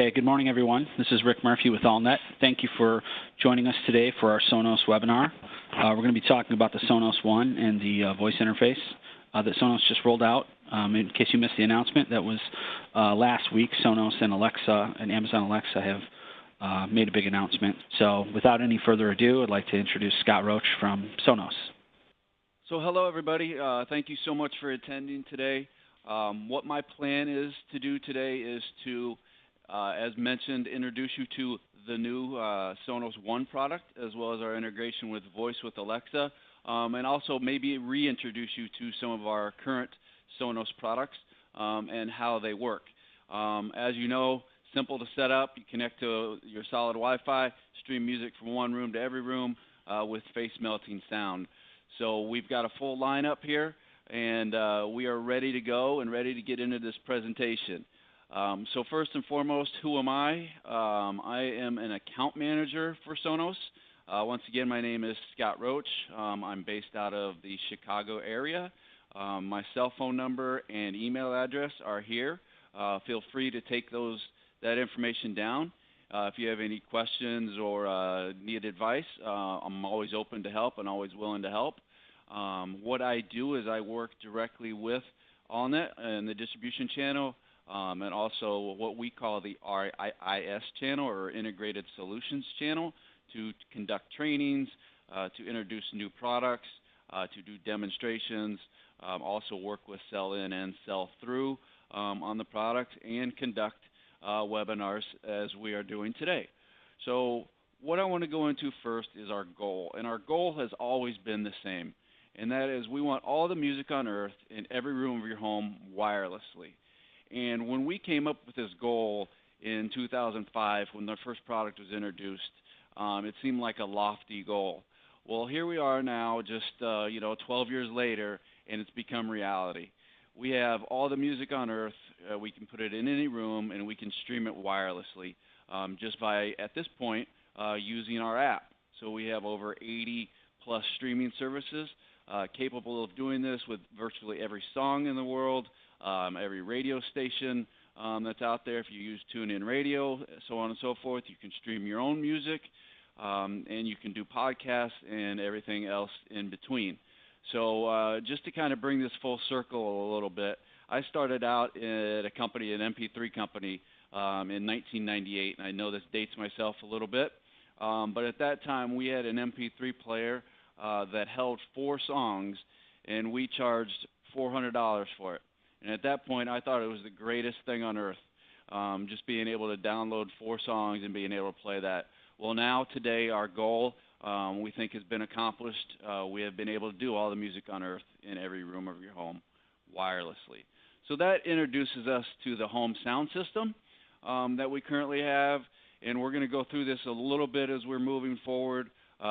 Okay, good morning, everyone. This is Rick Murphy with AllNet. Thank you for joining us today for our Sonos webinar. We're going to be talking about the Sonos One and the voice interface that Sonos just rolled out. In case you missed the announcement, that was last week. Sonos and Alexa and Amazon Alexa have made a big announcement. So without any further ado, I'd like to introduce Scott Roach from Sonos. So hello, everybody. Thank you so much for attending today. What my plan is to do today is to, as mentioned, introduce you to the new Sonos One product, as well as our integration with voice with Alexa, and also maybe reintroduce you to some of our current Sonos products and how they work. As you know, simple to set up. You connect to your solid Wi-Fi, stream music from one room to every room with face-melting sound. So we've got a full lineup here, and we are ready to go and ready to get into this presentation. So first and foremost, who am I? I am an account manager for Sonos. Once again, my name is Scott Roach. I'm based out of the Chicago area. My cell phone number and email address are here. Feel free to take that information down. If you have any questions or need advice, I'm always open to help and always willing to help. What I do is I work directly with AllNet and the distribution channel, and also what we call the RIS channel, or Integrated Solutions channel, to conduct trainings, to introduce new products, to do demonstrations, also work with sell-in and sell-through on the product, and conduct webinars as we are doing today. So what I want to go into first is our goal, and our goal has always been the same, and that is we want all the music on earth in every room of your home wirelessly. And when we came up with this goal in 2005, when the first product was introduced, it seemed like a lofty goal. Well, here we are now, just 12 years later, and it's become reality. We have all the music on earth. We can put it in any room, and we can stream it wirelessly just by, at this point, using our app. So we have over 80-plus streaming services capable of doing this with virtually every song in the world, every radio station that's out there. If you use TuneIn Radio, so on and so forth, you can stream your own music, and you can do podcasts and everything else in between. So just to kind of bring this full circle a little bit, I started out at a company, an MP3 company, in 1998, and I know this dates myself a little bit, but at that time we had an MP3 player that held 4 songs, and we charged $400 for it. And at that point, I thought it was the greatest thing on earth, just being able to download 4 songs and being able to play that. Well, now, today, our goal, we think, has been accomplished. We have been able to do all the music on earth in every room of your home wirelessly. So that introduces us to the home sound system that we currently have, and we're going to go through this a little bit as we're moving forward.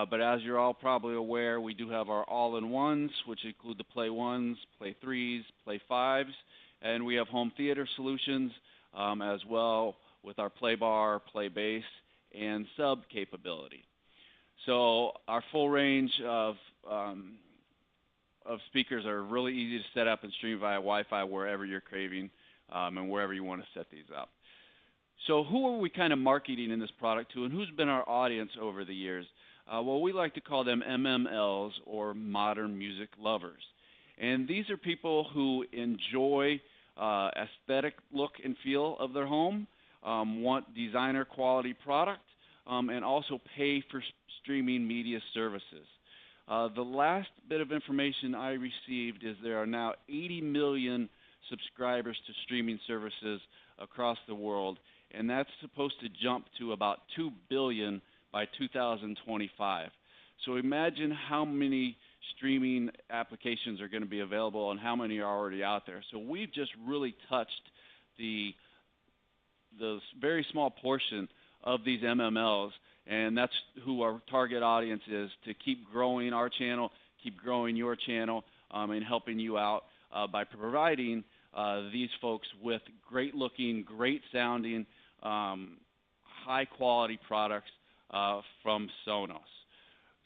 But as you're all probably aware, we do have our all-in-ones, which include the Play 1s, Play 3s, Play 5s, and we have home theater solutions as well with our Play Bar, PLAYBASE, and sub capability. So our full range of speakers are really easy to set up and stream via Wi-Fi wherever you're craving and wherever you want to set these up. So who are we kind of marketing in this product to, and who's been our audience over the years? Well, we like to call them MMLs, or modern music lovers. And these are people who enjoy aesthetic look and feel of their home, want designer quality product, and also pay for streaming media services. The last bit of information I received is there are now 80 million subscribers to streaming services across the world, and that's supposed to jump to about 2 billion by 2025. So imagine how many streaming applications are going to be available and how many are already out there. So we've just really touched the very small portion of these MMLs, and that's who our target audience is, to keep growing our channel, keep growing your channel, and helping you out by providing these folks with great looking, great sounding, high quality products from Sonos.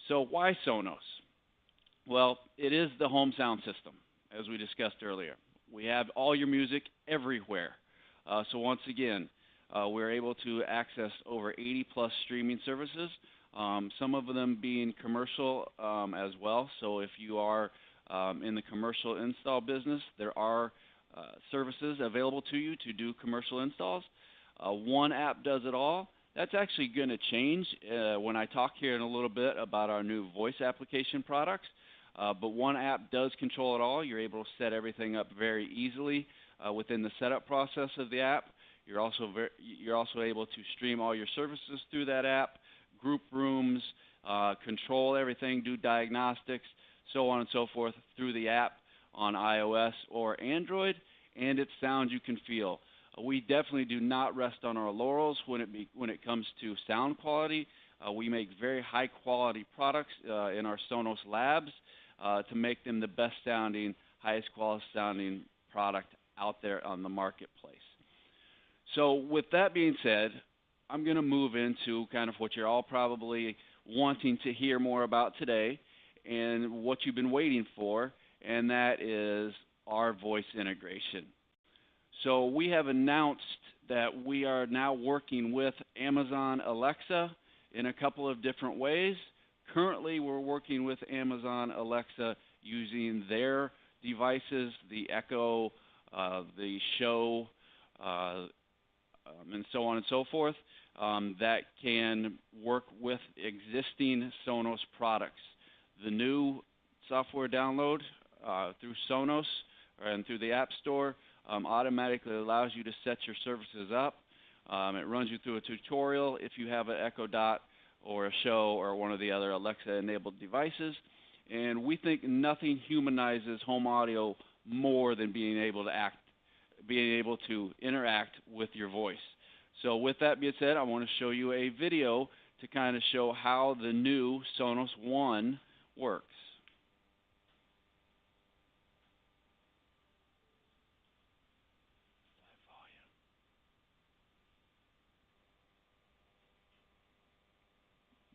So why Sonos? Well, it is the home sound system, as we discussed earlier. We have all your music everywhere. So once again, we're able to access over 80 plus streaming services, some of them being commercial as well. So if you are in the commercial install business, there are services available to you to do commercial installs. One app does it all. That's actually going to change when I talk here in a little bit about our new voice application products. But one app does control it all. You're able to set everything up very easily within the setup process of the app. You're also able to stream all your services through that app, group rooms, control everything, do diagnostics, so on and so forth through the app on iOS or Android, and it's sound you can feel. We definitely do not rest on our laurels when it comes to sound quality. We make very high quality products in our Sonos labs to make them the best sounding, highest quality sounding product out there on the marketplace. So with that being said, I'm going to move into kind of what you're all probably wanting to hear more about today and what you've been waiting for, and that is our voice integration. So we have announced that we are now working with Amazon Alexa in a couple of different ways. Currently, we're working with Amazon Alexa using their devices, the Echo, the Show, and so on and so forth, that can work with existing Sonos products. The new software download through Sonos and through the App Store automatically allows you to set your services up. It runs you through a tutorial if you have an Echo Dot or a Show or one of the other Alexa-enabled devices. And we think nothing humanizes home audio more than being able to interact with your voice. So with that being said, I want to show you a video to kind of show how the new Sonos One works.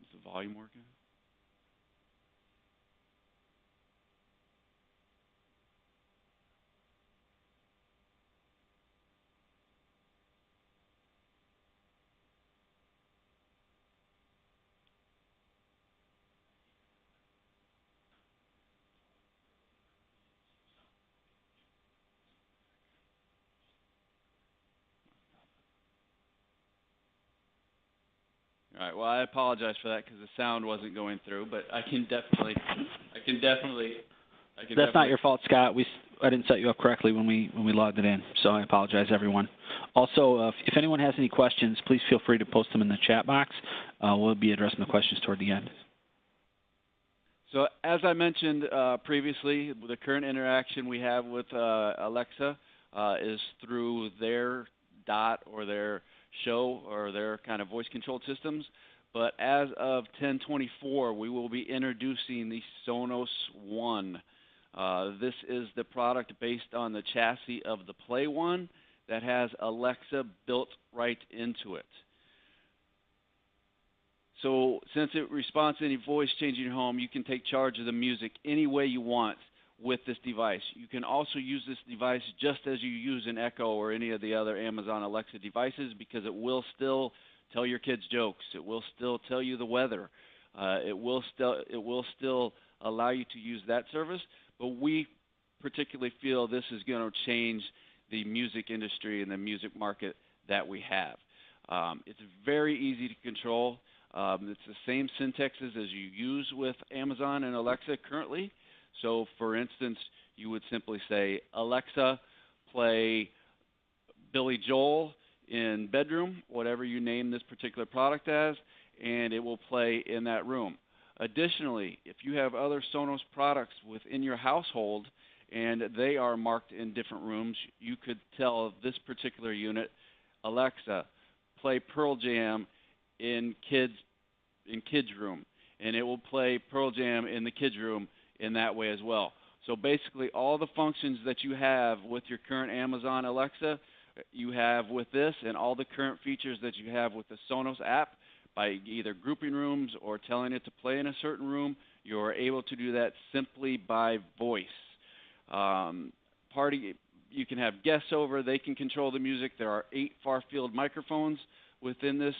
Is the volume working? All right. Well, I apologize for that because the sound wasn't going through, but I can definitely. That's not your fault, Scott. I didn't set you up correctly when we logged it in, so I apologize, everyone. Also, if anyone has any questions, please feel free to post them in the chat box. We'll be addressing the questions toward the end. So as I mentioned previously, the current interaction we have with Alexa is through their Dot or their Show or their kind of voice-controlled systems. But as of 10/24, we will be introducing the Sonos One. This is the product based on the chassis of the Play One that has Alexa built right into it. So since it responds to any voice change in your home, you can take charge of the music any way you want with this device. You can also use this device just as you use an Echo or any of the other Amazon Alexa devices, because it will still tell your kids jokes. It will still tell you the weather. It will still allow you to use that service. But we particularly feel this is going to change the music industry and the music market that we have. It's very easy to control. It's the same syntaxes as you use with Amazon and Alexa currently. So, for instance, you would simply say, Alexa, play Billy Joel in bedroom, whatever you name this particular product as, and it will play in that room. Additionally, if you have other Sonos products within your household and they are marked in different rooms, you could tell this particular unit, Alexa, play Pearl Jam in kids room, and it will play Pearl Jam in the kids room in that way as well. So basically all the functions that you have with your current Amazon Alexa, you have with this, and all the current features that you have with the Sonos app, by either grouping rooms or telling it to play in a certain room, you're able to do that simply by voice. you can have guests over. They can control the music. There are 8 far-field microphones within this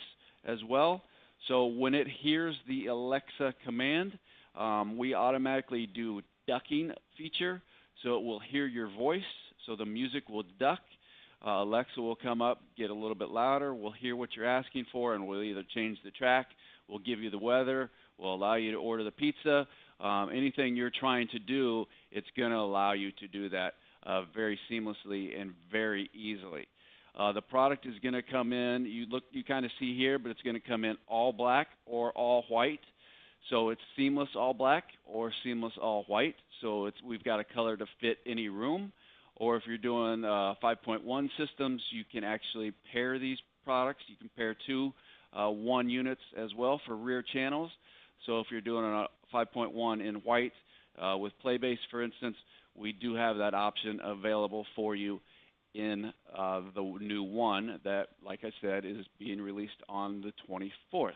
as well. So when it hears the Alexa command, we automatically do ducking feature. So it will hear your voice. So the music will duck. Alexa will come up, get a little bit louder. We'll hear what you're asking for, and we'll either change the track, we'll give you the weather, we'll allow you to order the pizza. Anything you're trying to do, it's going to allow you to do that very seamlessly and very easily. The product is going to come in, you kind of see here, but it's going to come in all black or all white. So it's seamless all black or seamless all white. So we've got a color to fit any room. Or if you're doing 5.1 systems, you can actually pair these products. You can pair 2 1 units as well for rear channels. So if you're doing a 5.1 in white with PLAYBASE, for instance, we do have that option available for you in the new one that, like I said, is being released on the 24th.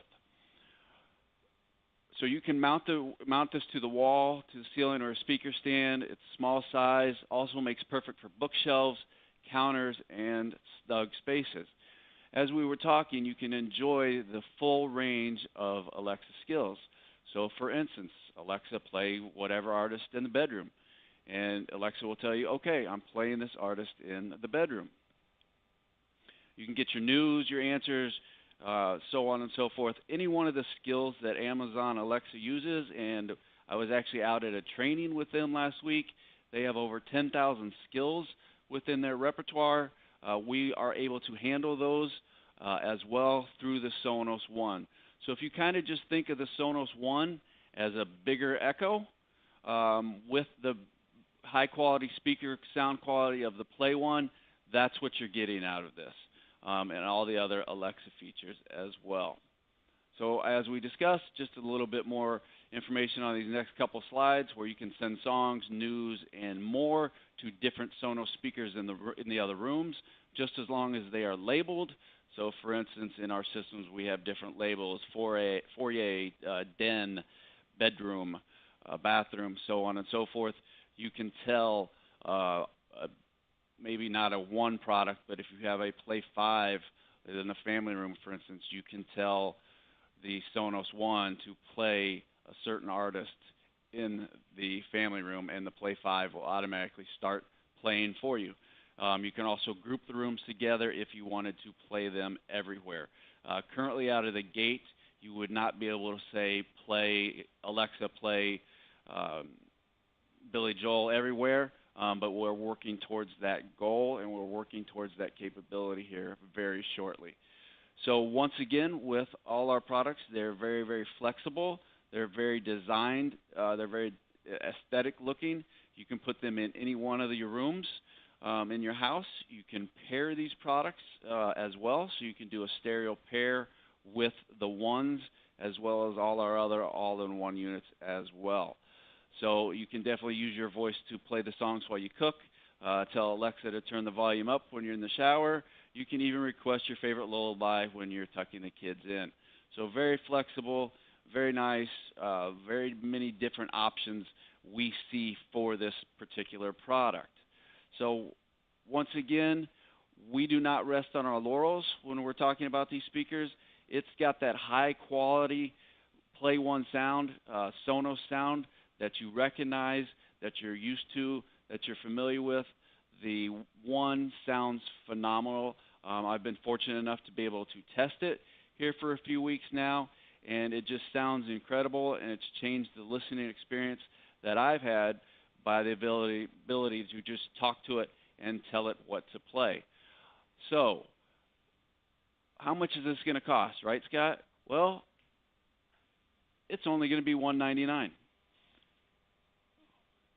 So you can mount this to the wall, to the ceiling, or a speaker stand. It's small size, also makes perfect for bookshelves, counters, and snug spaces. As we were talking, you can enjoy the full range of Alexa skills. So for instance, Alexa, play whatever artist in the bedroom. And Alexa will tell you, okay, I'm playing this artist in the bedroom. You can get your news, your answers, so on and so forth. Any one of the skills that Amazon Alexa uses, and I was actually out at a training with them last week. They have over 10,000 skills within their repertoire. We are able to handle those as well through the Sonos One. So if you kind of just think of the Sonos One as a bigger Echo with the high quality speaker sound quality of the Play One, that's what you're getting out of this. And all the other Alexa features as well. So as we discussed, just a little bit more information on these next couple slides where you can send songs, news, and more to different Sonos speakers in the other rooms, just as long as they are labeled. So for instance, in our systems, we have different labels: foyer, den, bedroom, bathroom, so on and so forth. You can tell maybe not a one product, but if you have a Play 5 in the family room, for instance, you can tell the Sonos One to play a certain artist in the family room, and the Play 5 will automatically start playing for you. You can also group the rooms together if you wanted to play them everywhere. Currently out of the gate, you would not be able to say, Alexa, play Billy Joel everywhere. But we're working towards that goal, and we're working towards that capability here very shortly. So once again, with all our products, they're very, very flexible. They're very designed. They're very aesthetic looking. You can put them in any one of your rooms in your house. You can pair these products as well, so you can do a stereo pair with the ones as well as all our other all-in-one units as well. So you can definitely use your voice to play the songs while you cook, tell Alexa to turn the volume up when you're in the shower. You can even request your favorite lullaby when you're tucking the kids in. So very flexible, very nice, very many different options we see for this particular product. So once again, we do not rest on our laurels when we're talking about these speakers. It's got that high quality Play One sound, Sonos sound, that you recognize, that you're used to, that you're familiar with. The One sounds phenomenal. I've been fortunate enough to be able to test it here for a few weeks now, and it just sounds incredible, and it's changed the listening experience that I've had by the ability to just talk to it and tell it what to play. So, how much is this going to cost, right, Scott? Well, it's only going to be $199.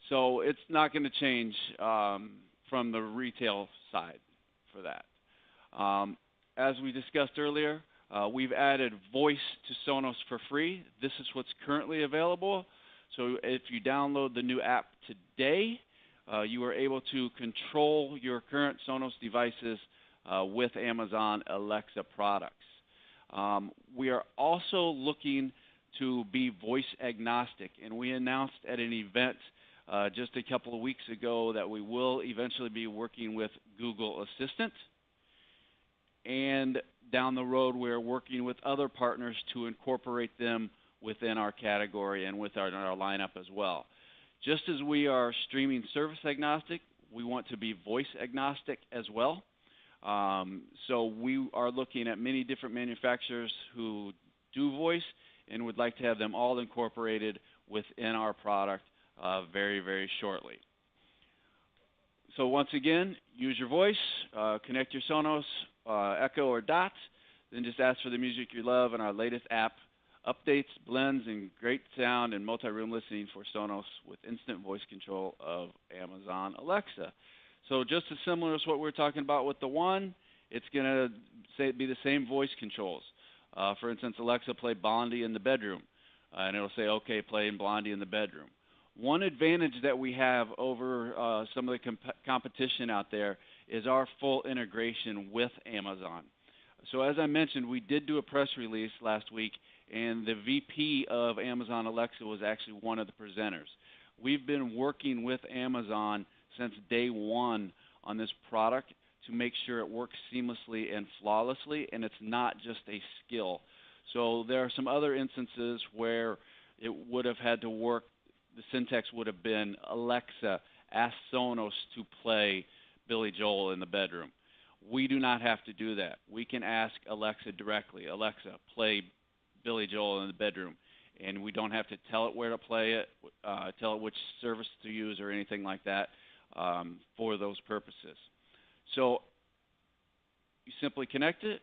So it's not going to change from the retail side for that. As we discussed earlier, we've added voice to Sonos for free. This is what's currently available. So if you download the new app today, you are able to control your current Sonos devices with Amazon Alexa products. We are also looking to be voice agnostic, and we announced at an event just a couple of weeks ago that we will eventually be working with Google Assistant. And down the road, we're working with other partners to incorporate them within our category and with our lineup as well. Just as we are streaming service agnostic, we want to be voice agnostic as well. So we are looking at many different manufacturers who do voice and would like to have them all incorporated within our product very, very shortly. So once again, use your voice, connect your Sonos, Echo, or Dot, then just ask for the music you love, and our latest app updates, blends, and great sound and multi-room listening for Sonos with instant voice control of Amazon Alexa. So just as similar as what we were talking about with the One, it's going to be the same voice controls. For instance, Alexa, play Blondie in the bedroom, and it'll say, okay, play Blondie in the bedroom. One advantage that we have over some of the competition out there is our full integration with Amazon. So as I mentioned, we did do a press release last week, and the VP of Amazon Alexa was actually one of the presenters. We've been working with Amazon since day one on this product to make sure it works seamlessly and flawlessly, and it's not just a skill. So there are some other instances where it would have had to work. The syntax would have been, Alexa, ask Sonos to play Billy Joel in the bedroom. We do not have to do that. We can ask Alexa directly, Alexa, play Billy Joel in the bedroom. And we don't have to tell it where to play it, tell it which service to use or anything like that for those purposes. So you simply connect it,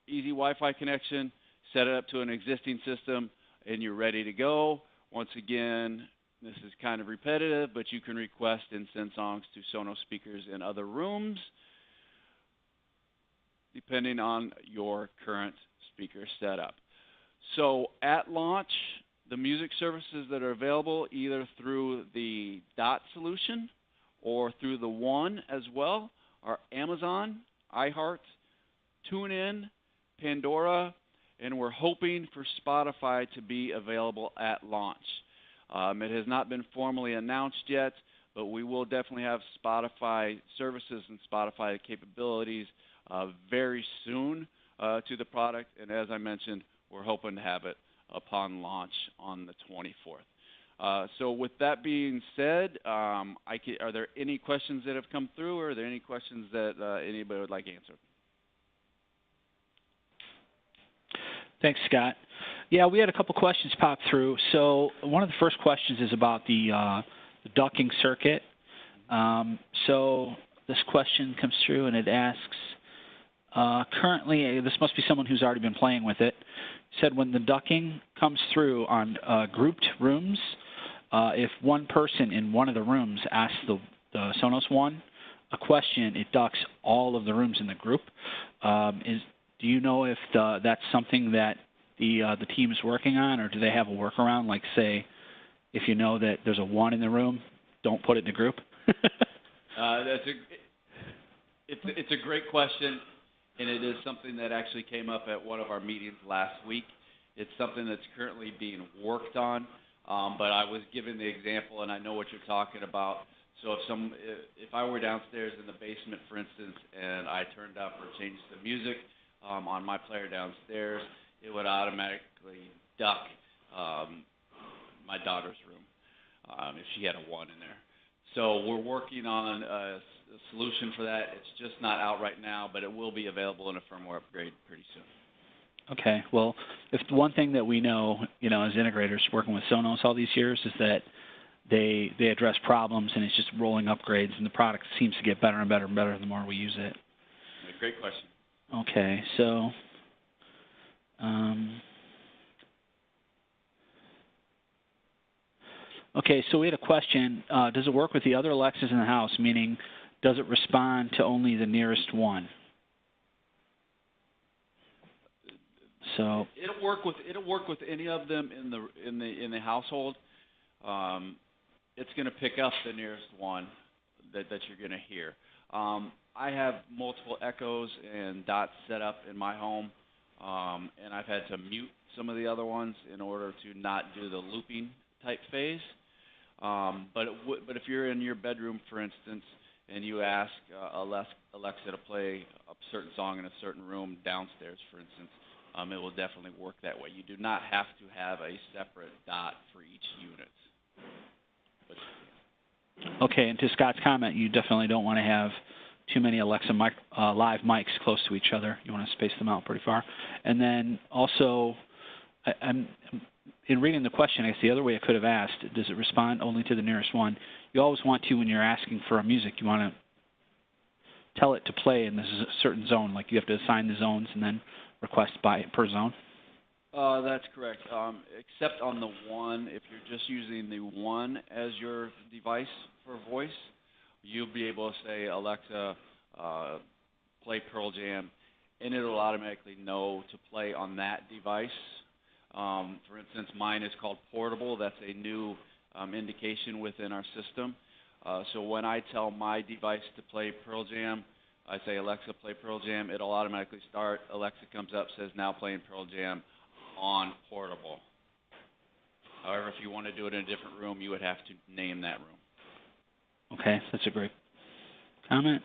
easy Wi-Fi connection, set it up to an existing system, and you're ready to go. Once again, this is kind of repetitive, but you can request and send songs to Sonos speakers in other rooms, depending on your current speaker setup. So at launch, the music services that are available either through the Dot solution or through the One as well are Amazon, iHeart, TuneIn, Pandora, and we're hoping for Spotify to be available at launch. It has not been formally announced yet, but we will definitely have Spotify services and Spotify capabilities very soon to the product. And as I mentioned, we're hoping to have it upon launch on the 24th. So with that being said, are there any questions that have come through, or are there any questions that anybody would like answered? Thanks, Scott. Yeah, we had a couple questions pop through. So one of the first questions is about the ducking circuit. So this question comes through and it asks, currently, this must be someone who's already been playing with it, said when the ducking comes through on grouped rooms, if one person in one of the rooms asks the Sonos One a question, it ducks all of the rooms in the group. Do you know if that's something that the team is working on, or do they have a workaround? Like, say, if you know that there's a One in the room, don't put it in the group. It's a great question, and it is something that actually came up at one of our meetings last week. It's something that's currently being worked on, but I was given the example, and I know what you're talking about. So if I were downstairs in the basement, for instance, and I turned up or changed the music on my player downstairs, it would automatically duck my daughter's room if she had a One in there. So we're working on a solution for that. It's just not out right now, but it will be available in a firmware upgrade pretty soon. Okay. Well, if one thing that we know, as integrators working with Sonos all these years, is that they address problems, and it's just rolling upgrades, and the product seems to get better and better and better the more we use it. Great question. Okay, so we had a question. Does it work with the other Alexas in the house? Meaning, does it respond to only the nearest one? So it'll work with any of them in the household. It's going to pick up the nearest one that you're going to hear. I have multiple Echoes and Dots set up in my home, and I've had to mute some of the other ones in order to not do the looping type phase. But if you're in your bedroom, for instance, and you ask Alexa to play a certain song in a certain room downstairs, for instance, it will definitely work that way. You do not have to have a separate dot for each unit. But, yeah. Okay, and to Scott's comment, you definitely don't want to have too many Alexa live mics close to each other. You want to space them out pretty far. And then also, I'm in reading the question, I guess the other way I could have asked, does it respond only to the nearest one? You always want to, when you're asking for a music, you want to tell it to play in this certain zone. Like you have to assign the zones and then request per zone. That's correct. Except on the one, if you're just using the one as your device for voice, you'll be able to say, Alexa, play Pearl Jam, and it'll automatically know to play on that device. For instance, mine is called Portable. That's a new indication within our system. So when I tell my device to play Pearl Jam, I say, Alexa, play Pearl Jam. It'll automatically start. Alexa comes up, says, now playing Pearl Jam on Portable. However, if you want to do it in a different room, you would have to name that room. Okay, that's a great comment.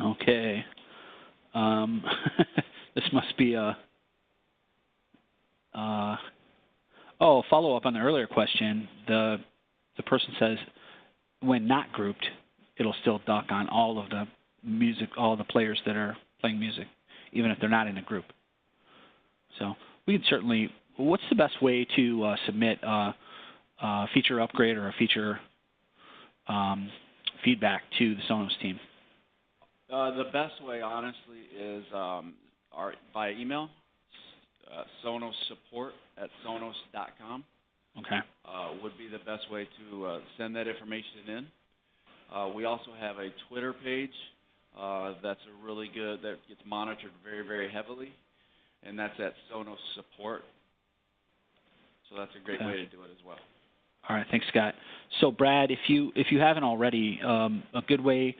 Okay. This must be a follow-up on the earlier question. The person says when not grouped, it'll still duck on all of the music, all the players that are playing music, even if they're not in a group. So we can certainly. What's the best way to submit a feature upgrade or a feature feedback to the Sonos team? The best way, honestly, is by email, Sonos support at sonos.com. Okay. Would be the best way to send that information in. We also have a Twitter page that's a really good, that gets monitored very, very heavily, and that's at Sonos support. So that's a great way to do it as well. All right, thanks, Scott. So, Brad, if you haven't already, a good way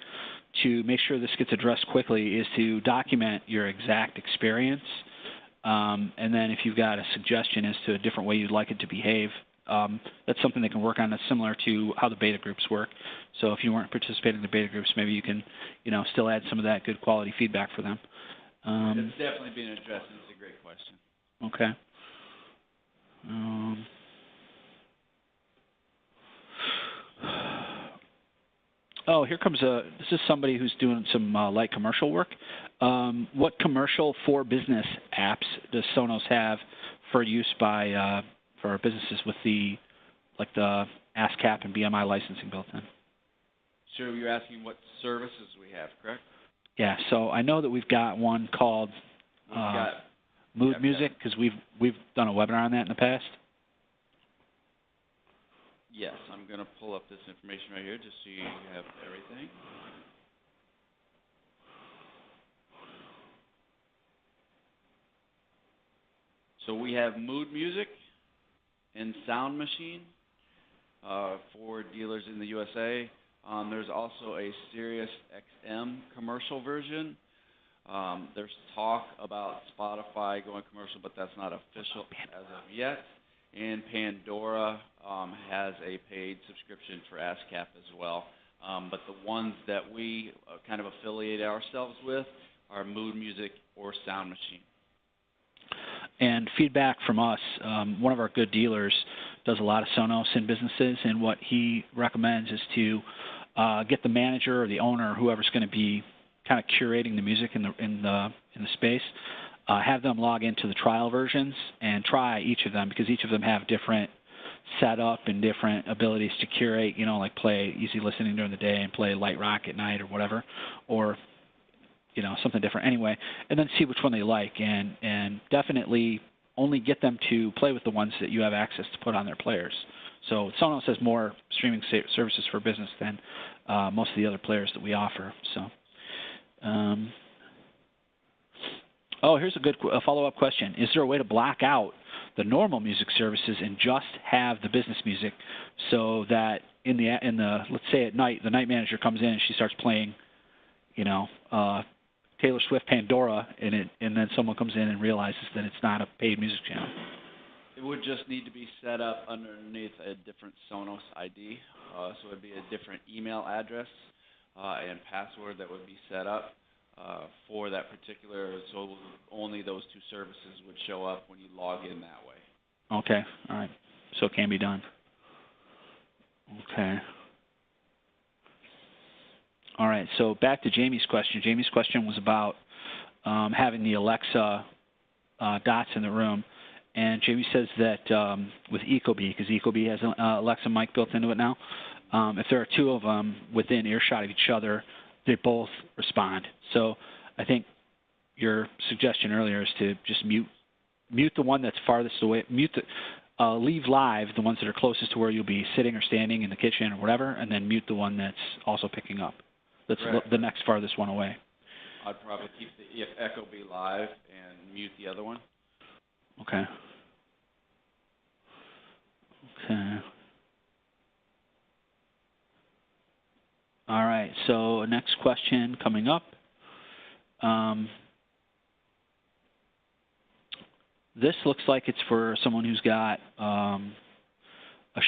to make sure this gets addressed quickly is to document your exact experience, and then if you've got a suggestion as to a different way you'd like it to behave, that's something they can work on. That's similar to how the beta groups work. So, if you weren't participating in the beta groups, maybe you can, still add some of that good quality feedback for them. It's definitely being addressed, and it's a great question. Okay. Oh, here comes this is somebody who's doing some light commercial work. What commercial for business apps does Sonos have for use by for businesses with the ASCAP and BMI licensing built in? So you're asking what services we have, correct? Yeah. So I know that we've got one called Mood Music because we've done a webinar on that in the past. Yes, I'm going to pull up this information right here just so you have everything. So we have Mood Music and Sound Machine for dealers in the USA. There's also a Sirius XM commercial version. There's talk about Spotify going commercial, but that's not official as of yet. And Pandora has a paid subscription for ASCAP as well. But the ones that we kind of affiliate ourselves with are Mood Music or Sound Machine. And feedback from us, one of our good dealers does a lot of Sonos in businesses, and what he recommends is to get the manager or the owner or whoever's going to be kind of curating the music in the space, have them log into the trial versions and try each of them because each of them have different setup and different abilities to curate, like play easy listening during the day and play light rock at night or whatever, or something different anyway, and then see which one they like, and definitely only get them to play with the ones that you have access to put on their players. So Sonos has more streaming services for business than most of the other players that we offer. So, here's a good follow-up question. Is there a way to block out the normal music services and just have the business music so that in the let's say at night, the night manager comes in and she starts playing, Taylor Swift Pandora, and then someone comes in and realizes that it's not a paid music channel? It would just need to be set up underneath a different Sonos ID. So it would be a different email address and password that would be set up for that particular, so only those two services would show up when you log in that way. Okay, all right. So it can be done. Okay. All right, so back to Jamie's question. Jamie's question was about having the Alexa dots in the room. And Jamie says that with Ecobee, because Ecobee has an Alexa mic built into it now, if there are two of them within earshot of each other, they both respond. So I think your suggestion earlier is to just mute the one that's farthest away, leave live the ones that are closest to where you'll be sitting or standing in the kitchen or whatever, and then mute the one that's also picking up. That's the next farthest one away. I'd probably keep the Ecobee live and mute the other one. Okay. Okay. All right, so next question coming up. This looks like it's for someone who's got a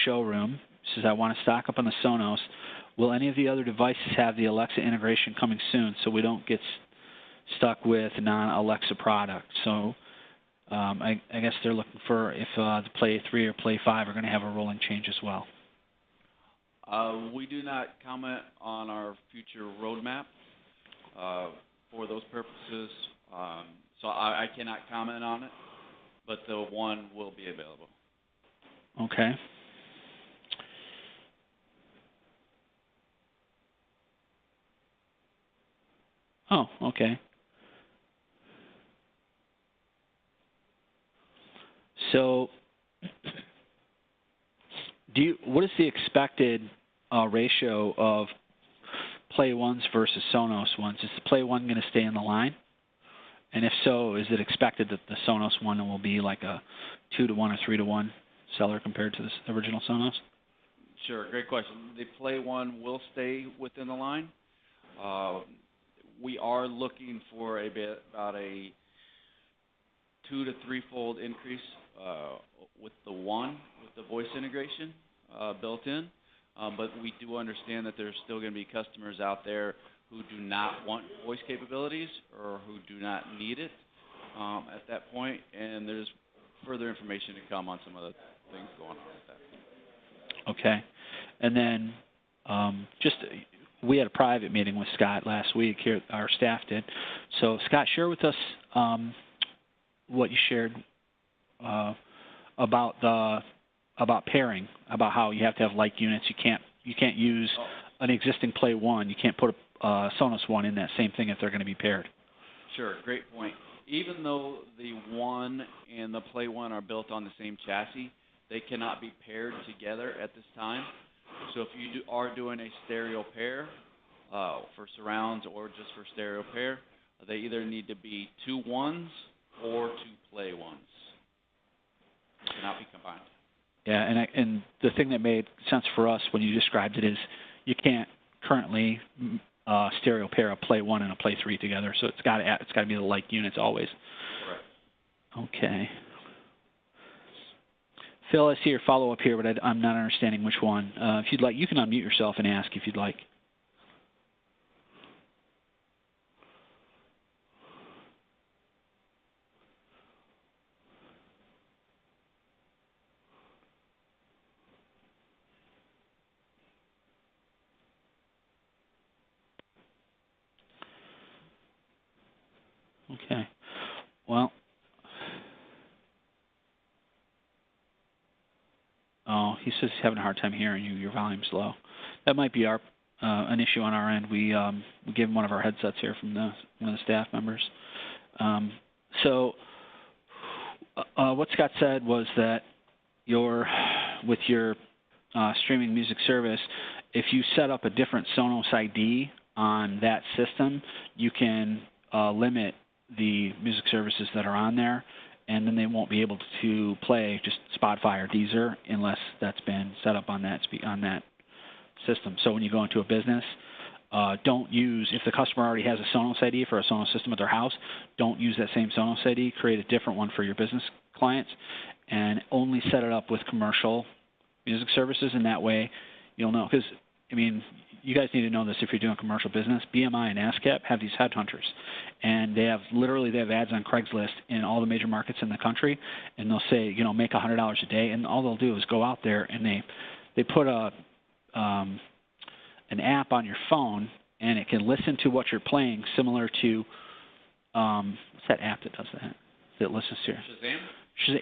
showroom. It says, I want to stock up on the Sonos. Will any of the other devices have the Alexa integration coming soon so we don't get stuck with non-Alexa products? So I guess they're looking for if the Play 3 or Play 5 are going to have a rolling change as well. We do not comment on our future roadmap for those purposes, so I cannot comment on it, but the one will be available. Okay. Oh, okay. So, what is the expected ratio of Play 1s versus Sonos ones? Is the Play 1 going to stay in the line? And if so, is it expected that the Sonos one will be like a 2-to-1 or 3-to-1 seller compared to the original Sonos? Sure, great question. The Play 1 will stay within the line. We are looking for about a 2 to 3-fold increase with the voice integration built in. But we do understand that there's still going to be customers out there who do not want voice capabilities or who do not need it at that point. And there's further information to come on some of the things going on with that. Okay. And then we had a private meeting with Scott last week here, our staff did. So Scott, share with us what you shared about pairing, about how you have to have like units. You can't use an existing Play 1. You can't put a Sonos 1 in that same thing if they're going to be paired. Sure, great point. Even though the 1 and the Play 1 are built on the same chassis, they cannot be paired together at this time. So if you are doing a stereo pair for surrounds or just for stereo pair, they either need to be 2 1s or 2 Play 1s. They cannot be combined. Yeah, and the thing that made sense for us when you described it is you can't currently stereo pair a Play 1 and a Play 3 together, so it's got to be the like units always. Correct. Okay. Phil, I see your follow-up here, but I'm not understanding which one. If you'd like, you can unmute yourself and ask if you'd like. Okay. Well, he says he's having a hard time hearing you. Your volume's low. That might be an issue on our end. We gave him one of our headsets here from one of the staff members. So what Scott said was that with your streaming music service, if you set up a different Sonos ID on that system, you can limit the music services that are on there, and then they won't be able to play just Spotify or Deezer unless that's been set up on that system. So when you go into a business, Don't use, if the customer already has a Sonos ID for a Sonos system at their house, don't use that same Sonos ID. Create a different one for your business clients, and only set it up with commercial music services, and that way you'll know. Because, I mean, you guys need to know this if you're doing commercial business. BMI and ASCAP have these headhunters, and they have ads on Craigslist in all the major markets in the country, and they'll say, you know, make $100 a day, and all they'll do is go out there and they put an app on your phone, and it can listen to what you're playing, similar to what's that app that does that? That listens to your Shazam?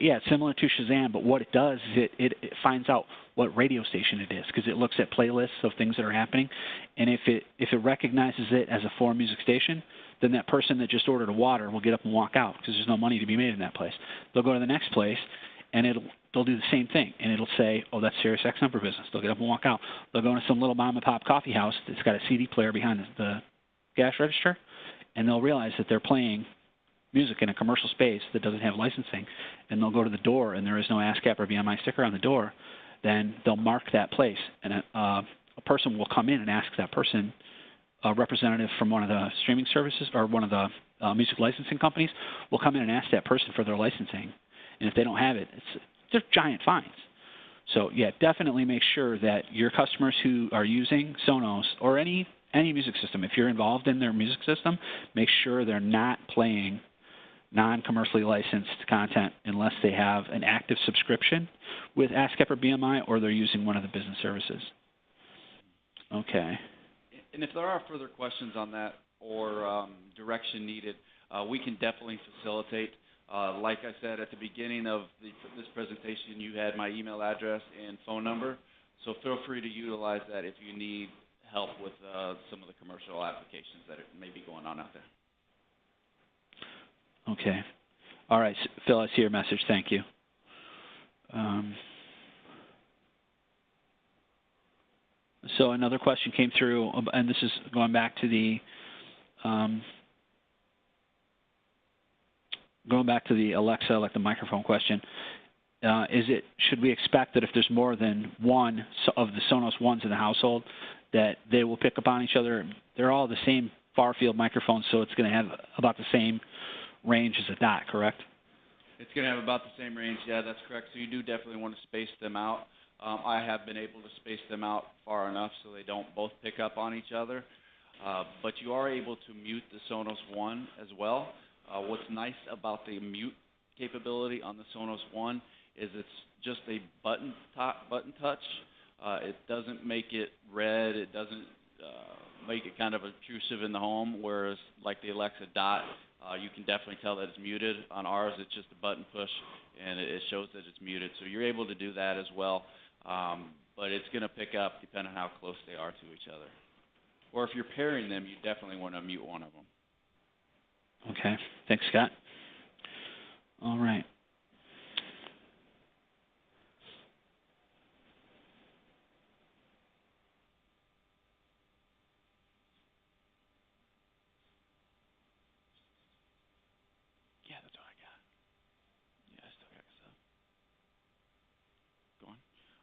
Yeah, it's similar to Shazam, but what it does is it finds out what radio station it is, because it looks at playlists of things that are happening, and if it recognizes it as a foreign music station, then that person that just ordered a water will get up and walk out, because there's no money to be made in that place. They'll go to the next place, and they'll do the same thing, and it'll say, oh, that's Sirius XM for business. They'll get up and walk out. They'll go into some little mom and pop coffee house that's got a CD player behind the cash register, and they'll realize that they're playing music in a commercial space that doesn't have licensing, and they'll go to the door and there is no ASCAP or BMI sticker on the door. Then they'll mark that place, and a person will come in and ask that person, a representative from one of the streaming services or one of the music licensing companies will come in and ask that person for their licensing, and if they don't have it, they're giant fines. So yeah, definitely make sure that your customers who are using Sonos or any music system, if you're involved in their music system, make sure they're not playing non-commercially licensed content unless they have an active subscription with ASCAP or BMI, or they're using one of the business services. Okay. And if there are further questions on that or direction needed, we can definitely facilitate. Like I said at the beginning of this presentation, you had my email address and phone number, so feel free to utilize that if you need help with some of the commercial applications that may be going on out there. Okay. All right, Phil, I see your message. Thank you. So another question came through, and this is going back to the Alexa, like the microphone question. Should we expect that if there's more than one of the Sonos ones in the household, that they will pick up on each other? They're all the same far field microphones, so it's going to have about the same range as a dot, correct? It's going to have about the same range. Yeah, that's correct. So you do definitely want to space them out. I have been able to space them out far enough so they don't both pick up on each other. But you are able to mute the Sonos One as well. What's nice about the mute capability on the Sonos One is it's just a button touch. It doesn't make it red. It doesn't make it kind of obtrusive in the home, whereas like the Alexa Dot, you can definitely tell that it's muted. On ours, it's just a button push, and it shows that it's muted. So you're able to do that as well, but it's going to pick up depending on how close they are to each other. Or if you're pairing them, you definitely want to mute one of them. Okay. Thanks, Scott. All right. Yeah, that's what I got. Yeah, I still got stuff. Go on.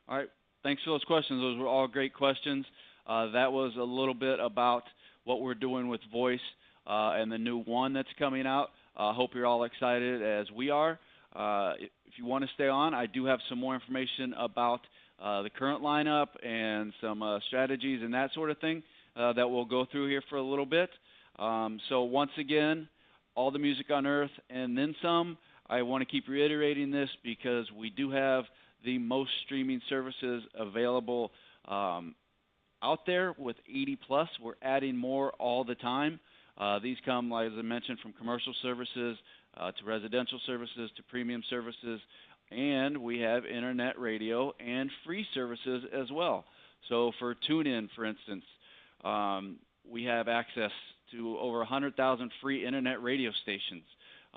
All right. Thanks for those questions. Those were all great questions. That was a little bit about what we're doing with voice and the new one that's coming out. I hope you're all excited as we are. If you want to stay on, I do have some more information about the current lineup and some strategies and that sort of thing that we'll go through here for a little bit. So once again, all the music on earth and then some. I want to keep reiterating this because we do have the most streaming services available out there with 80 plus. We're adding more all the time. These come, as I mentioned, from commercial services to residential services to premium services, and we have internet radio and free services as well. So for TuneIn, for instance, we have access to over 100,000 free internet radio stations.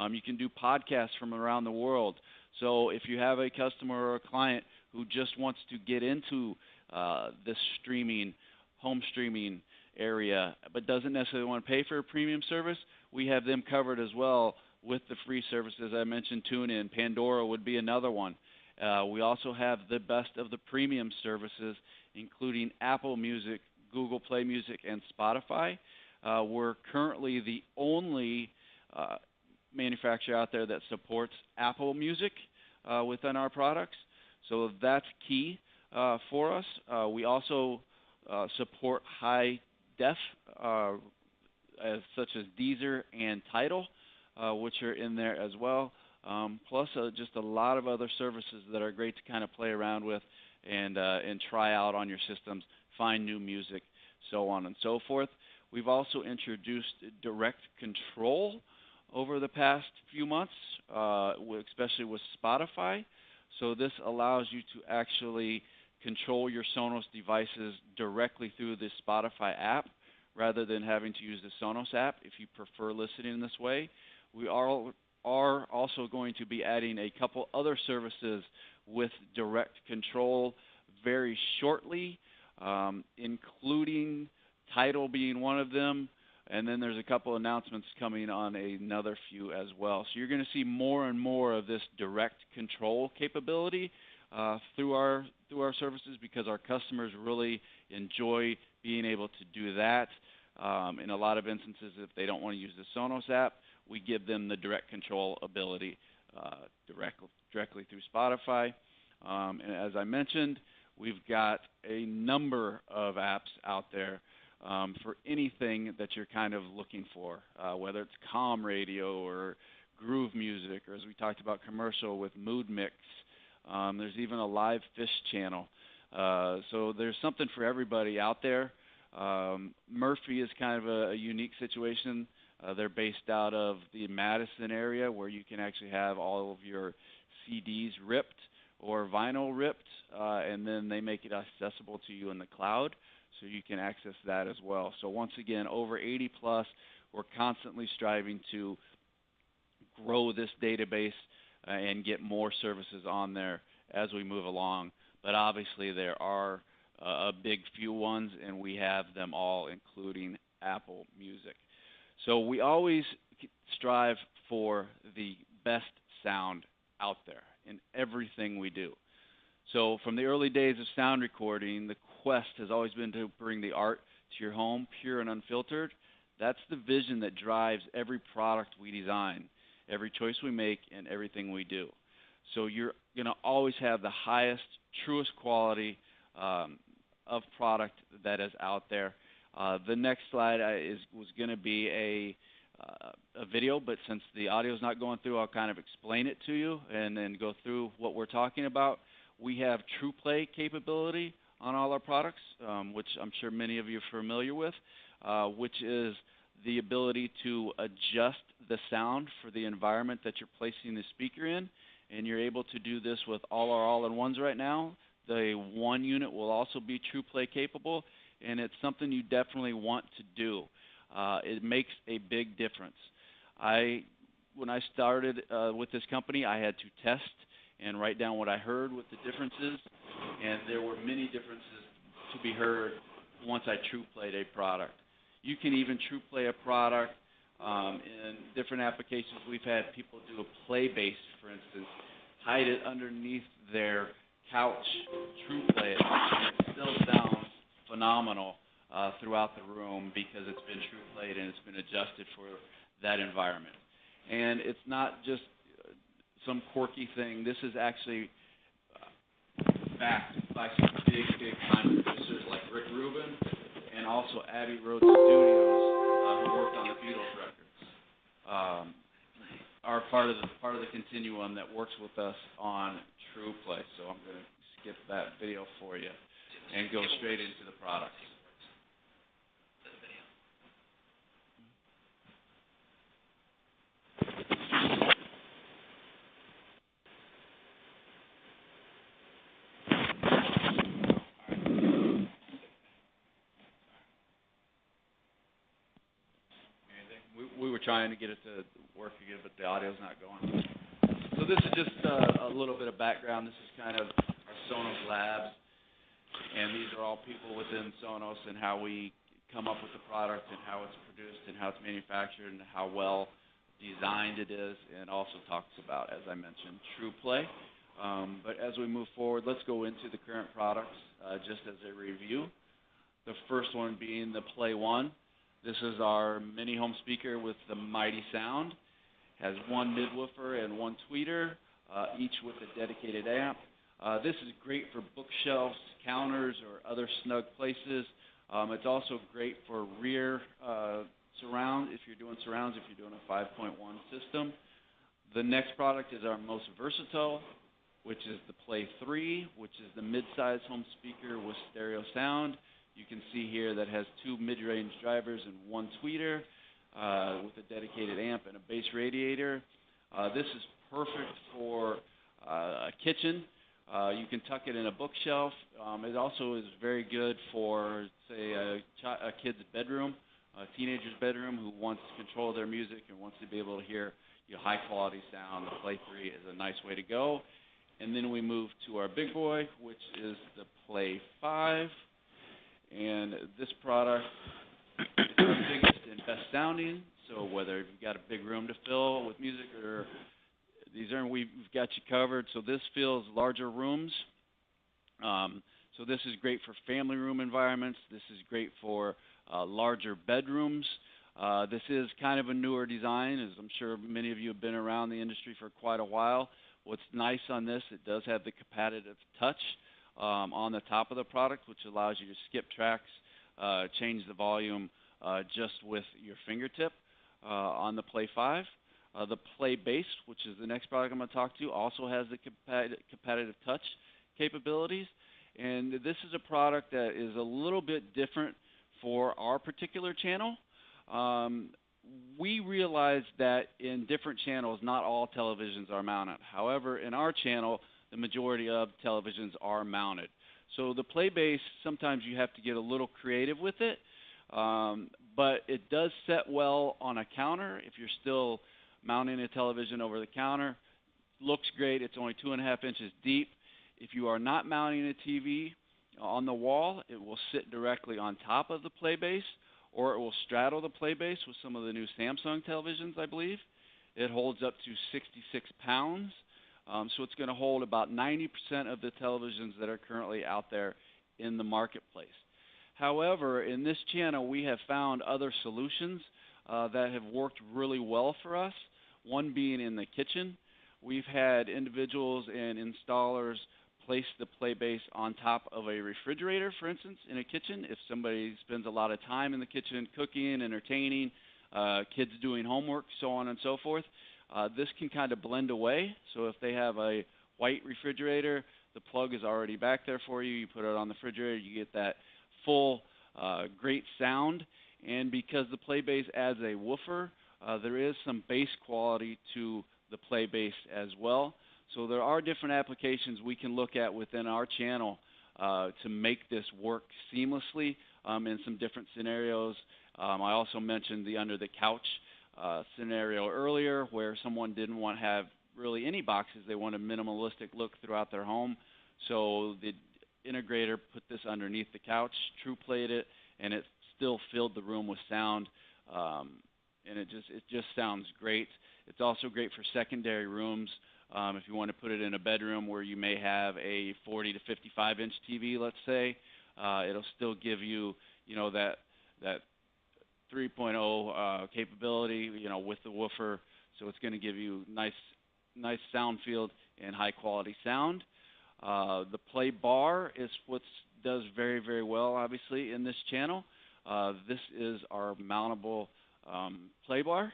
You can do podcasts from around the world. So if you have a customer or a client who just wants to get into this home streaming area, but doesn't necessarily want to pay for a premium service, we have them covered as well with the free services. I mentioned TuneIn. Pandora would be another one. We also have the best of the premium services, including Apple Music, Google Play Music, and Spotify. We're currently the only manufacturer out there that supports Apple Music within our products, so that's key for us. We also support high def, such as Deezer and Tidal, which are in there as well. Plus just a lot of other services that are great to kind of play around with and try out on your systems, find new music, so on and so forth. We've also introduced direct control over the past few months, especially with Spotify. So this allows you to actually control your Sonos devices directly through the Spotify app rather than having to use the Sonos app if you prefer listening in this way. We are also going to be adding a couple other services with direct control very shortly, including Tidal being one of them, and then there's a couple announcements coming on another few as well. So you're going to see more and more of this direct control capability through our services, because our customers really enjoy being able to do that. In a lot of instances, if they don't want to use the Sonos app, we give them the direct control ability directly through Spotify. And as I mentioned, we've got a number of apps out there for anything that you're kind of looking for, whether it's calm radio or groove music, or as we talked about, commercial with Mood Mix. There's even a live fish channel. So there's something for everybody out there. Murphy is kind of a unique situation. They're based out of the Madison area, where you can actually have all of your CDs ripped or vinyl ripped, and then they make it accessible to you in the cloud, so you can access that as well. So once again, over 80 plus, we're constantly striving to grow this database and get more services on there as we move along. But obviously there are a big few ones, and we have them all, including Apple Music. So we always strive for the best sound out there in everything we do. So from the early days of sound recording, the quest has always been to bring the art to your home, pure and unfiltered. That's the vision that drives every product we design, every choice we make, and everything we do. So you're going to always have the highest, truest quality of product that is out there. The next slide was going to be a video, but since the audio is not going through, I'll kind of explain it to you and then go through what we're talking about. We have TruePlay capability on all our products, which I'm sure many of you are familiar with, which is the ability to adjust the sound for the environment that you're placing the speaker in, and you're able to do this with all our all-in-ones right now. The one unit will also be TruePlay capable, and it's something you definitely want to do. It makes a big difference. When I started with this company, I had to test and write down what I heard with the differences, and there were many differences to be heard once I TruePlayed a product. You can even TruePlay a product in different applications. We've had people do a PLAYBASE, for instance, hide it underneath their couch, TruePlay it, and it still sounds phenomenal throughout the room because it's been TruePlayed and it's been adjusted for that environment. And it's not just some quirky thing. This is actually backed by some big time producers like Rick Rubin and also Abbey Road Studios, who worked on the Beatles records, are part of the continuum that works with us on TruePlay. So I'm going to skip that video for you and go straight into the products. We were trying to get it to work again, but the audio's not going. So this is just a little bit of background. This is kind of our Sonos Labs, and these are all people within Sonos and how we come up with the product and how it's produced and how it's manufactured and how well designed it is, and also talks about, as I mentioned, TruePlay. But as we move forward, let's go into the current products just as a review. The first one being the Play 1. This is our mini home speaker with the mighty sound. Has one midwoofer and one tweeter, each with a dedicated amp. This is great for bookshelves, counters, or other snug places. It's also great for rear surround, if you're doing surrounds, if you're doing a 5.1 system. The next product is our most versatile, which is the Play 3, which is the mid-size home speaker with stereo sound. You can see here that has two mid-range drivers and one tweeter with a dedicated amp and a bass radiator. This is perfect for a kitchen. You can tuck it in a bookshelf. It also is very good for, say, a kid's bedroom, a teenager's bedroom who wants control of their music and wants to be able to hear high-quality sound. The Play 3 is a nice way to go. And then we move to our big boy, which is the Play 5. And this product is our biggest and best sounding. So whether you've got a big room to fill with music or we've got you covered. So this fills larger rooms. So this is great for family room environments. This is great for larger bedrooms. This is kind of a newer design, as I'm sure many of you have been around the industry for quite a while. What's nice on this, it does have the competitive touch on the top of the product, which allows you to skip tracks, change the volume just with your fingertip on the Play 5. The PLAYBASE, which is the next product I'm going to talk to, also has the competitive touch capabilities. And this is a product that is a little bit different for our particular channel. We realize that in different channels, not all televisions are mounted. However, in our channel, the majority of televisions are mounted. So the PLAYBASE, sometimes you have to get a little creative with it, but it does set well on a counter if you're still mounting a television over the counter. Looks great. It's only 2.5 inches deep. If you are not mounting a TV on the wall, it will sit directly on top of the PLAYBASE, or it will straddle the PLAYBASE with some of the new Samsung televisions, I believe. It holds up to 66 pounds, so it's going to hold about 90% of the televisions that are currently out there in the marketplace. However, in this channel, we have found other solutions that have worked really well for us, one being in the kitchen. We've had individuals and installers place the PLAYBASE on top of a refrigerator, for instance, in a kitchen. If somebody spends a lot of time in the kitchen cooking, entertaining, kids doing homework, so on and so forth, this can kind of blend away. So if they have a white refrigerator, the plug is already back there for you. You put it on the refrigerator, you get that full, great sound. And because the PLAYBASE adds a woofer, there is some bass quality to the PLAYBASE as well. So there are different applications we can look at within our channel to make this work seamlessly in some different scenarios. I also mentioned the under the couch scenario earlier, where someone didn't want to have really any boxes. They want a minimalistic look throughout their home. So the integrator put this underneath the couch, true played it, and it still filled the room with sound. And it just sounds great. It's also great for secondary rooms. If you want to put it in a bedroom where you may have a 40 to 55 inch TV, let's say, it'll still give you, that 3.0 capability, with the woofer. So it's going to give you nice sound field and high quality sound. The Play Bar is what does very, very well, obviously, in this channel. This is our mountable Play Bar.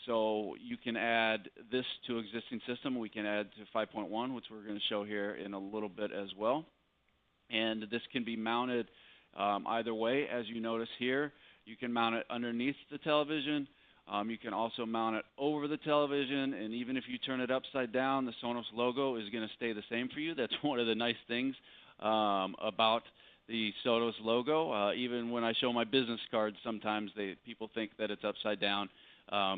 So you can add this to existing system. We can add to 5.1, which we're going to show here in a little bit as well. And this can be mounted either way, as you notice here. You can mount it underneath the television. You can also mount it over the television, and even if you turn it upside down, the Sonos logo is going to stay the same for you. That's one of the nice things about the Sonos logo. Even when I show my business cards, sometimes people think that it's upside down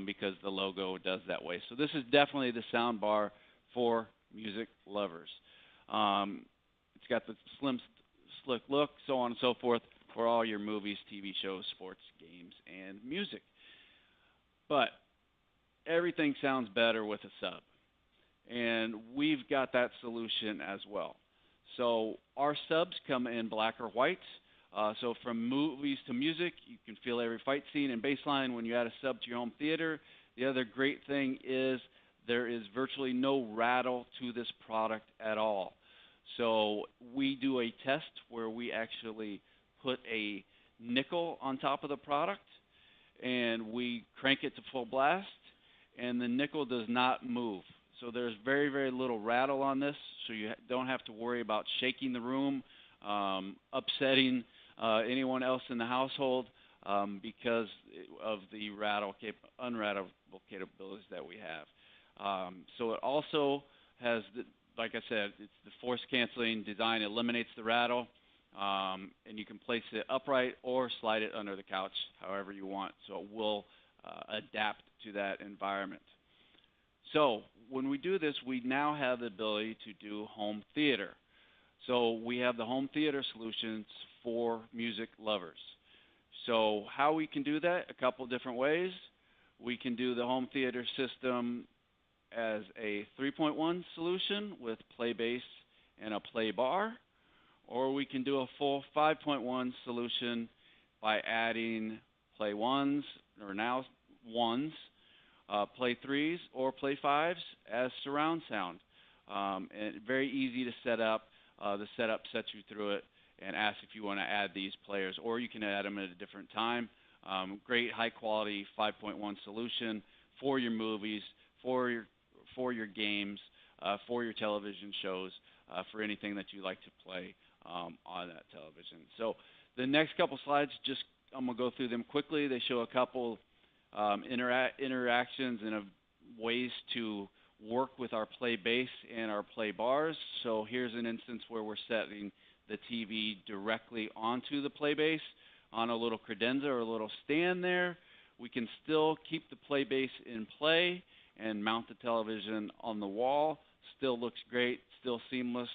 because the logo does that way. So this is definitely the sound bar for music lovers. It's got the slim, slick look, so on and so forth, for all your movies, TV shows, sports, games, and music. But everything sounds better with a sub, and we've got that solution as well. So our subs come in black or white. So from movies to music, you can feel every fight scene and bass line when you add a sub to your home theater. The other great thing is there is virtually no rattle to this product at all. So we do a test where we actually put a nickel on top of the product and we crank it to full blast, and the nickel does not move. So there's very, very little rattle on this, so you don't have to worry about shaking the room, upsetting anyone else in the household because of the unrattable capabilities that we have. So it also has, like I said, it's the force canceling design, eliminates the rattle, and you can place it upright or slide it under the couch however you want. So it will adapt to that environment. So when we do this, we now have the ability to do home theater. So we have the home theater solutions for music lovers. So how we can do that? A couple different ways. We can do the home theater system as a 3.1 solution with PLAYBASE and a play bar, or we can do a full 5.1 solution by adding play ones, or now ones, play threes, or play fives as surround sound. And very easy to set up. The setup sets you through it and asks if you want to add these players, or you can add them at a different time. Great high quality 5.1 solution for your movies, for your games, for your television shows, for anything that you like to play on that television. So the next couple slides, I'm going to go through them quickly. They show a couple interactions and ways to work with our PLAYBASE and our play bars. So here's an instance where we're setting the TV directly onto the PLAYBASE on a little credenza or a little stand there. We can still keep the PLAYBASE in play and mount the television on the wall. Still looks great, still seamless,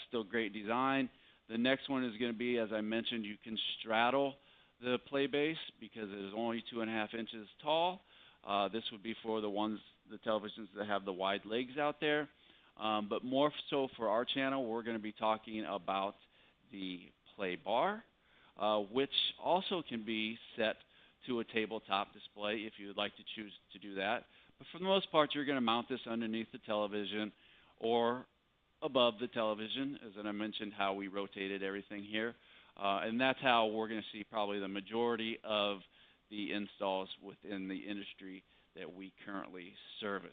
still great design. The next one is going to be, as I mentioned, you can straddle the PLAYBASE because it is only 2.5 inches tall. This would be for the televisions that have the wide legs out there. But more so for our channel, we're going to be talking about the play bar, which also can be set to a tabletop display if you would like to choose to do that. But for the most part, you're going to mount this underneath the television or above the television, as I mentioned how we rotated everything here. And that's how we're going to see probably the majority of the installs within the industry that we currently service.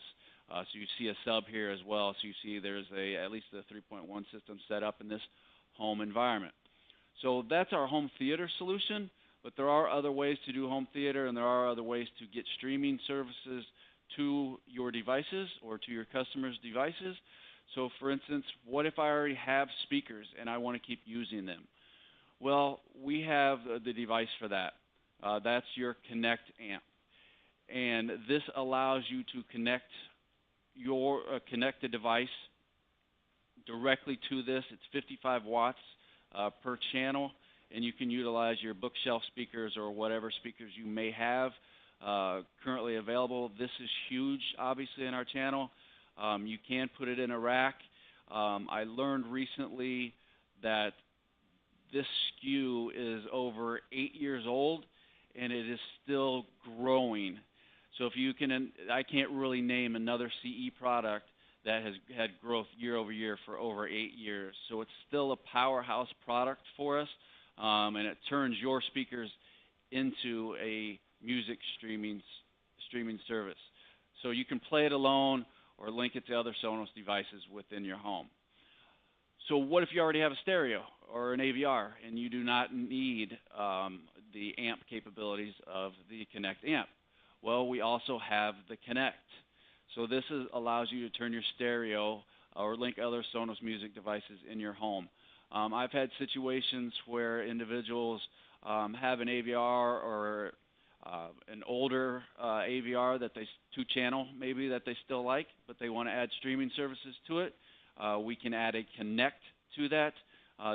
So you see a sub here as well. So you see there's at least a 3.1 system set up in this home environment. So that's our home theater solution, but there are other ways to do home theater, and there are other ways to get streaming services to your devices or to your customers' devices. So for instance, what if I already have speakers and I want to keep using them? Well, we have the device for that. That's your Connect amp. And this allows you to connect the device directly to this. It's 55 watts per channel, and you can utilize your bookshelf speakers or whatever speakers you may have currently available. This is huge, obviously, in our channel. You can put it in a rack. I learned recently that this SKU is over 8 years old, and it is still growing. So if you can, I can't really name another CE product that has had growth year over year for over 8 years. So it's still a powerhouse product for us, and it turns your speakers into a music streaming service. So you can play it alone or link it to other Sonos devices within your home. So what if you already have a stereo or an AVR and you do not need the amp capabilities of the Connect amp? Well, we also have the Connect. So this allows you to turn your stereo or link other Sonos music devices in your home. I've had situations where individuals have an AVR or an older AVR that two-channel maybe that they still like, but they want to add streaming services to it. We can add a Connect to that.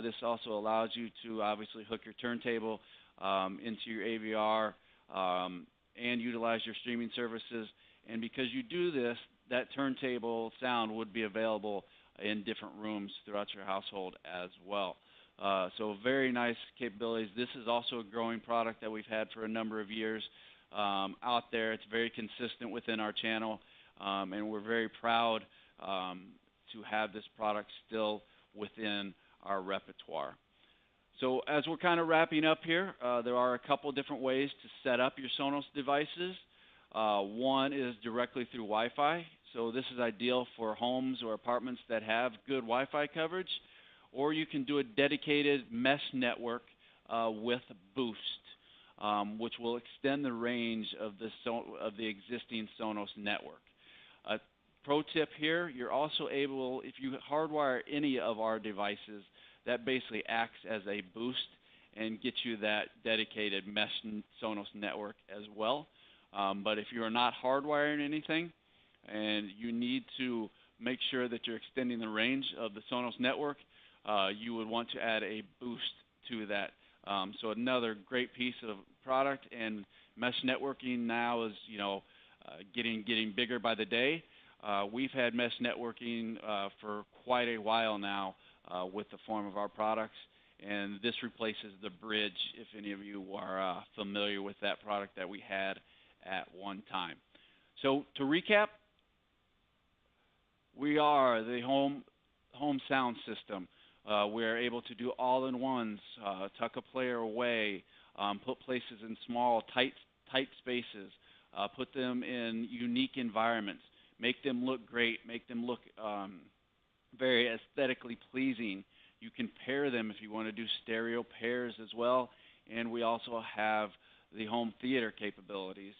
This also allows you to obviously hook your turntable into your AVR and utilize your streaming services. And because you do this, that turntable sound would be available in different rooms throughout your household as well. So very nice capabilities. This is also a growing product that we've had for a number of years out there. It's very consistent within our channel, and we're very proud to have this product still within our repertoire. So as we're kind of wrapping up here, there are a couple different ways to set up your Sonos devices. One is directly through Wi-Fi. So this is ideal for homes or apartments that have good Wi-Fi coverage. Or you can do a dedicated mesh network with Boost, which will extend the range of the existing Sonos network. Pro tip here, you're also able, if you hardwire any of our devices, that basically acts as a boost and gets you that dedicated mesh Sonos network as well. But if you're not hardwiring anything and you need to make sure that you're extending the range of the Sonos network, you would want to add a boost to that. So another great piece of product, and mesh networking now is, getting bigger by the day. We've had mesh networking for quite a while now with the form of our products, and this replaces the bridge, if any of you are familiar with that product that we had at one time. So to recap, we are the home sound system. We're able to do all-in-ones, tuck a player away, put places in small, tight spaces, put them in unique environments, make them look great, make them look very aesthetically pleasing. You can pair them if you want to do stereo pairs as well. And we also have the home theater capabilities,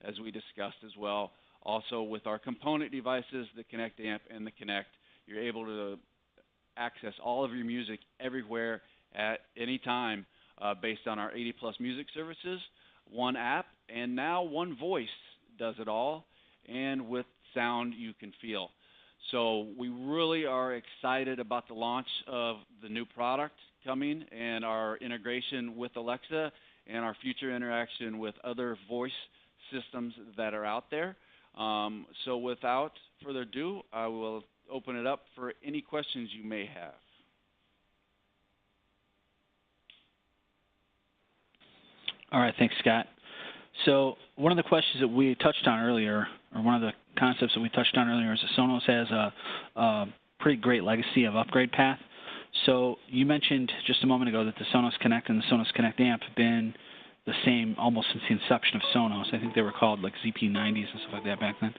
as we discussed as well. Also, with our component devices, the Connect Amp and the Connect, you're able to access all of your music everywhere at any time based on our 80-plus music services, one app, and now one voice does it all, and with sound you can feel. So we really are excited about the launch of the new product coming and our integration with Alexa and our future interaction with other voice systems that are out there. So without further ado, I will open it up for any questions you may have. All right, thanks, Scott. So one of the questions that we touched on earlier, or one of the concepts that we touched on earlier, is that Sonos has a pretty great legacy of upgrade path. So you mentioned just a moment ago that the Sonos Connect and the Sonos Connect Amp have been the same almost since the inception of Sonos. I think they were called like ZP90s and stuff like that back then.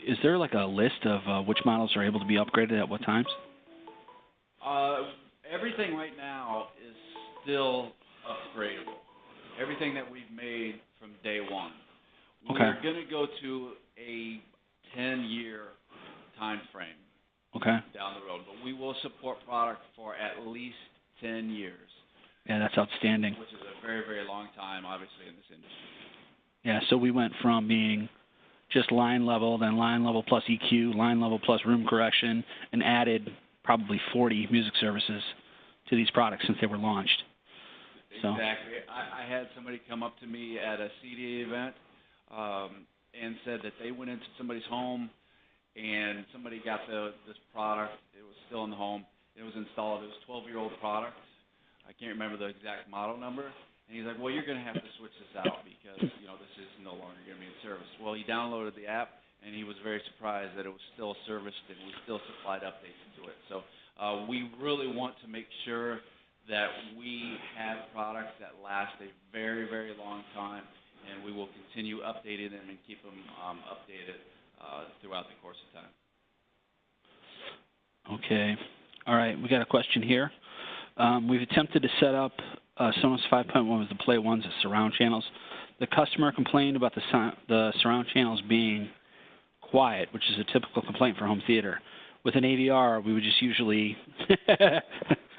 Is there like a list of which models are able to be upgraded at what times? Everything right now is still upgradable. Everything that we've made from day one. Okay. We're going to go to a 10-year time frame down the road, but we will support product for at least 10 years. Yeah, that's outstanding. Which is a very, very long time, obviously, in this industry. Yeah, so we went from being just line level, then line level plus EQ, line level plus room correction, and added probably 40 music services to these products since they were launched. Exactly. I had somebody come up to me at a CD event and said that they went into somebody's home and somebody got this product. It was still in the home. It was installed. It was a 12-year-old product. I can't remember the exact model number. And he's like, well, you're going to have to switch this out because, this is no longer going to be in service. Well, he downloaded the app, and he was very surprised that it was still serviced and we still supplied updates to it. So we really want to make sure that we have products that last a very, very long time, and we will continue updating them and keep them updated throughout the course of time. Okay. All right. We got a question here. We've attempted to set up Sonos 5.1 with the Play Ones as surround channels. The customer complained about the surround channels being quiet, which is a typical complaint for home theater. With an AVR, we would just usually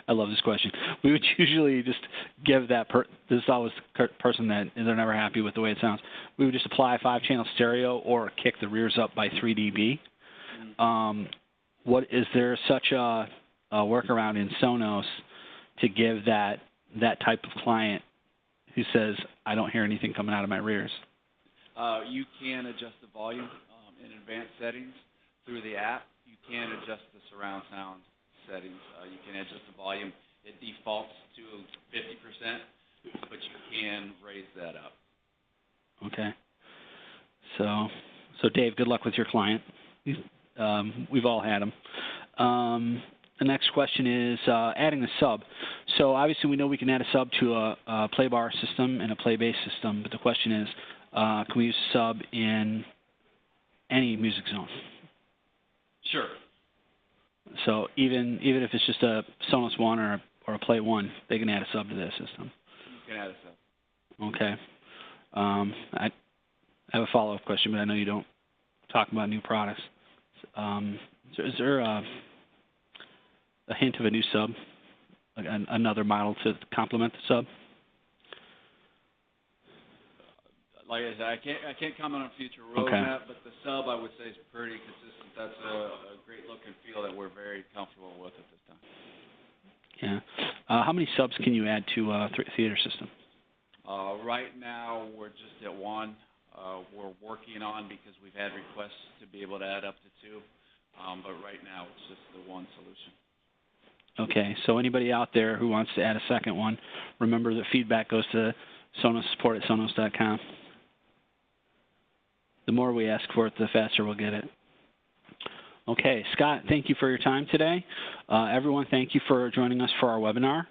I love this question. We would usually just give that this is always the person that they're never happy with the way it sounds. We would just apply a 5-channel stereo or kick the rears up by 3 dB. What is there such a workaround in Sonos to give that type of client who says, I don't hear anything coming out of my rears? You can adjust the volume in advanced settings through the app. you can adjust the surround sound settings. You can adjust the volume. It defaults to 50%, but you can raise that up. Okay. So Dave, good luck with your client. We've all had them. The next question is adding a sub. So obviously we know we can add a sub to a PLAYBAR system and a PLAYBASE system, but the question is, can we use a sub in any music zone? Sure. So even if it's just a Sonos 1 or a Play 1, they can add a sub to their system. You can add a sub. Okay. I have a follow-up question, but I know you don't talk about new products. Is there a hint of a new sub, like another model to complement the sub? Like I said, I can't comment on future roadmap, but the sub I would say is pretty consistent. That's a great look and feel that we're very comfortable with at this time. Yeah. How many subs can you add to a theater system? Right now we're just at 1. We're working on, because we've had requests to be able to add up to 2, but right now it's just the 1 solution. Okay, so anybody out there who wants to add a second one, remember that feedback goes to Sonos support at sonos.com. The more we ask for it, the faster we'll get it. Okay, Scott, thank you for your time today. Everyone, thank you for joining us for our webinar.